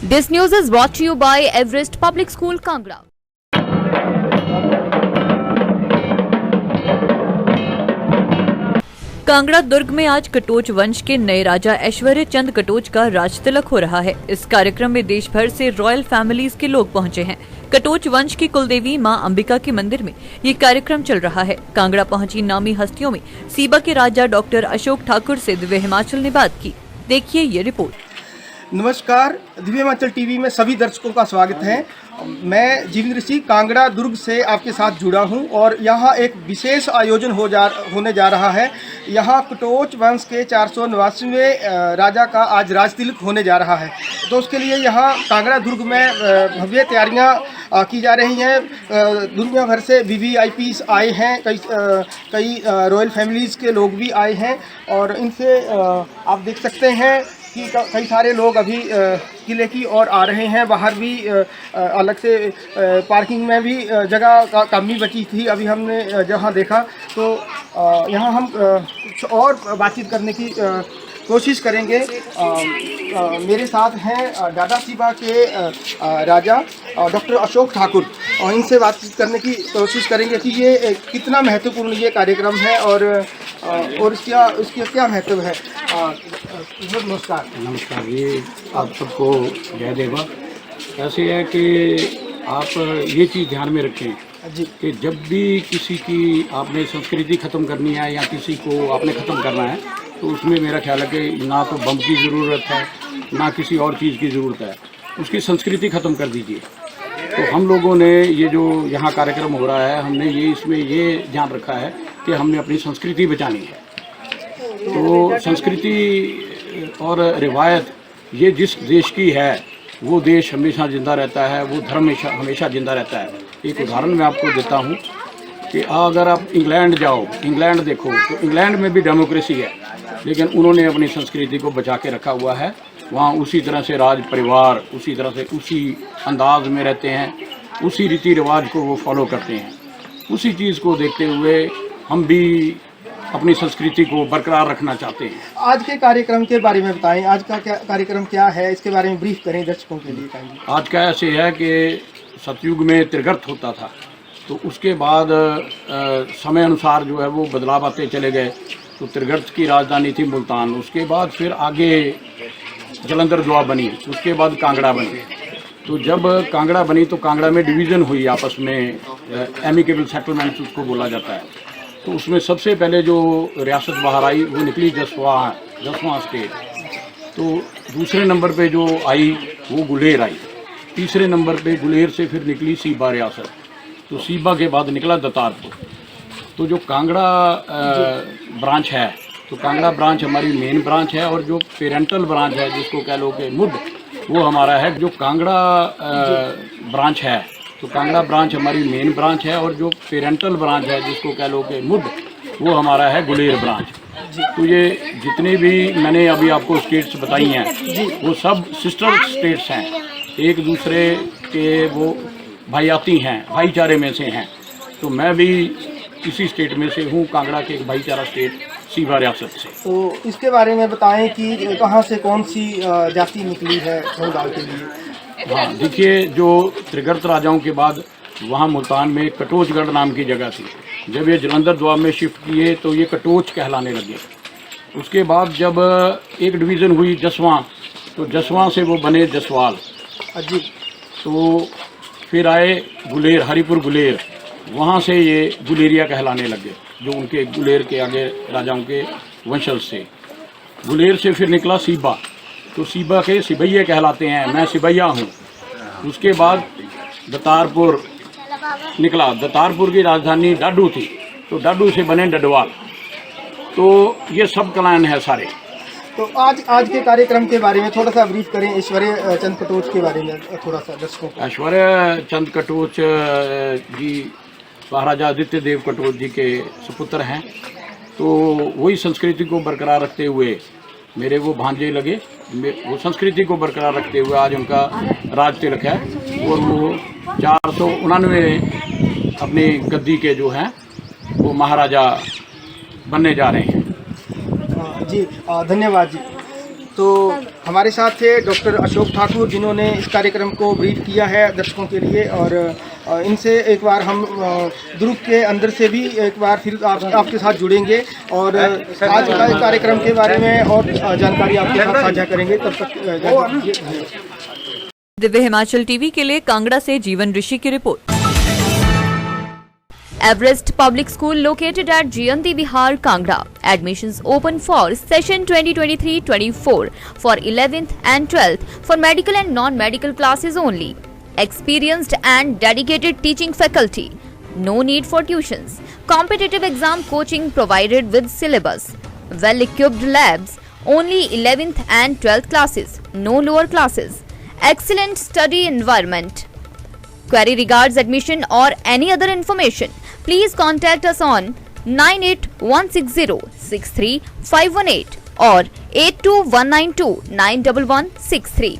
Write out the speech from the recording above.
This news is brought to you by Everest Public School, Kangra. Kangra दुर्ग में आज कटोच वंश के नए राजा ऐश्वर्य चंद कटोच का राज तिलक हो रहा है। इस कार्यक्रम में देश भर से रॉयल फैमिलीज के लोग पहुंचे हैं। कटोच वंश की कुलदेवी मां अंबिका के मंदिर में ये कार्यक्रम चल रहा है। कांगड़ा पहुंची नामी हस्तियों में सीबा के राजा डॉक्टर अशोक ठाकुर से दिव्य हिमाचल ने बात की। देखिए ये रिपोर्ट। नमस्कार, दिव्य हिमाचल टीवी में सभी दर्शकों का स्वागत है। मैं जीवेंद्र सिंह कांगड़ा दुर्ग से आपके साथ जुड़ा हूं और यहाँ एक विशेष आयोजन होने जा रहा है। यहाँ कटोच वंश के 489वें राजा का आज राज तिलक होने जा रहा है। तो उसके लिए यहाँ कांगड़ा दुर्ग में भव्य तैयारियाँ की जा रही हैं। दुनिया भर से VVIPs आए हैं, कई रॉयल फैमिलीज़ के लोग भी आए हैं और इनसे आप देख सकते हैं कि कई सारे लोग अभी किले की ओर आ रहे हैं। बाहर भी अलग से पार्किंग में भी जगह का कमी बची थी। अभी हमने जहाँ देखा तो यहाँ हम कुछ और बातचीत करने की कोशिश करेंगे। मेरे साथ हैं दादा सीबा के राजा डॉक्टर अशोक ठाकुर और इनसे बातचीत करने की कोशिश करेंगे कि ये कितना महत्वपूर्ण ये कार्यक्रम है और इसका क्या महत्व है। नमस्कार। नमस्कार जी, आप सबको जय देवा। ऐसे है कि आप ये चीज़ ध्यान में रखें जी कि जब भी किसी की आपने संस्कृति ख़त्म करनी है या किसी को आपने ख़त्म करना है तो उसमें मेरा ख्याल है कि ना तो बम की ज़रूरत है ना किसी और चीज़ की ज़रूरत है, उसकी संस्कृति ख़त्म कर दीजिए। तो हम लोगों ने ये जो यहाँ कार्यक्रम हो रहा है, हमने ये इसमें ये ध्यान रखा है कि हमने अपनी संस्कृति बचानी है। तो संस्कृति और रिवायत ये जिस देश की है वो देश हमेशा जिंदा रहता है, वो धर्म हमेशा जिंदा रहता है। एक उदाहरण मैं आपको देता हूँ कि अगर आप इंग्लैंड जाओ, इंग्लैंड देखो तो इंग्लैंड में भी डेमोक्रेसी है, लेकिन उन्होंने अपनी संस्कृति को बचा के रखा हुआ है। वहाँ उसी तरह से राज परिवार उसी तरह से उसी अंदाज में रहते हैं, उसी रीति रिवाज को वो फॉलो करते हैं। उसी चीज़ को देखते हुए हम भी अपनी संस्कृति को बरकरार रखना चाहते हैं। आज के कार्यक्रम के बारे में बताएं, आज का कार्यक्रम क्या है, इसके बारे में ब्रीफ करें दर्शकों के लिए। आज का ऐसे है कि सतयुग में त्रिगर्त होता था, तो उसके बाद समय अनुसार जो है वो बदलाव आते चले गए। तो त्रिगर्त की राजधानी थी मुल्तान, उसके बाद फिर आगे जलंधर दुआ बनी, उसके बाद कांगड़ा बनी। तो जब कांगड़ा बनी तो कांगड़ा में डिवीज़न हुई आपस में, एमिकेबल सेटलमेंट्स उसको बोला जाता है। तो उसमें सबसे पहले जो रियासत बाहर आई वो निकली जसवां स्टेट। तो दूसरे नंबर पे जो आई वो गुलेर आई। तीसरे नंबर पे गुलेर से फिर निकली सीबा रियासत। तो सीबा के बाद निकला दतारपुर। तो जो कांगड़ा ब्रांच है, तो कांगड़ा ब्रांच हमारी मेन ब्रांच है और जो पेरेंटल ब्रांच है जिसको कह लो कि मुड, वो हमारा है। जो कांगड़ा ब्रांच है तो कांगड़ा ब्रांच हमारी मेन ब्रांच है और जो पेरेंटल ब्रांच है जिसको कह लो कि मुड, वो हमारा है गुलेर ब्रांच। तो ये जितने भी मैंने अभी आपको स्टेट्स बताई हैं वो सब सिस्टर स्टेट्स हैं, एक दूसरे के वो भाईयाती हैं, भाईचारे में से हैं। तो मैं भी इसी स्टेट में से हूँ, कांगड़ा के एक भाईचारा स्टेट सीबा रियासत से। तो इसके बारे में बताएं कि कहाँ से कौन सी जाति निकली है बंगाल के लिए। हाँ, देखिए, जो त्रिगर्त राजाओं के बाद वहाँ मुल्तान में कटोचगढ़ नाम की जगह थी। जब ये जलंधर दुआ में शिफ्ट किए तो ये कटोच कहलाने लगे। उसके बाद जब एक डिवीज़न हुई जसवां, तो जसवां से वो बने जसवाल जी। तो फिर आए गुलेर, हरिपुर गुलेर, वहाँ से ये गुलेरिया कहलाने लगे, जो उनके गुलेर के आगे राजाओं के वंशज से। गुलेर से फिर निकला सीबा, तो सीबा के सिबैये कहलाते हैं, मैं सिबैया हूँ। उसके बाद दतारपुर निकला, दतारपुर की राजधानी डाडू थी, तो डाडू से बने डडवाल। तो ये सब क्लान है सारे। तो आज के कार्यक्रम के बारे में थोड़ा सा ब्रीफ करें, ऐश्वर्य चंद कटोच के बारे में थोड़ा सा दर्शकों को। ऐश्वर्य चंद कटोच जी महाराजा आदित्य देव कटोच जी के सुपुत्र हैं। तो वही संस्कृति को बरकरार रखते हुए मेरे वो भांजे लगे, वो संस्कृति को बरकरार रखते हुए आज उनका राज तिलक है और वो 499 अपनी गद्दी के जो हैं वो महाराजा बनने जा रहे हैं। जी धन्यवाद जी। तो हमारे साथ थे डॉक्टर अशोक ठाकुर, जिन्होंने इस कार्यक्रम को ब्रीफ किया है दर्शकों के लिए, और इनसे एक बार हम दुर्ग के अंदर से भी एक बार फिर आपके साथ जुड़ेंगे और आज का कार्यक्रम के बारे में और जानकारी आपके साथ साझा करेंगे। तब तक दिव्य हिमाचल टीवी के लिए कांगड़ा से जीवन ऋषि की report. Everest Public School located at Jayanti Vihar, Kangra. Admissions open for session 2023-24 for 11th and 12th for medical and non-medical classes only. Experienced and dedicated teaching faculty. No need for tuitions. Competitive exam coaching provided with syllabus. Well-equipped labs. Only 11th and 12th classes. No lower classes. Excellent study environment. Query regards admission or any other information, please contact us on 9816063518 or 82192 91163.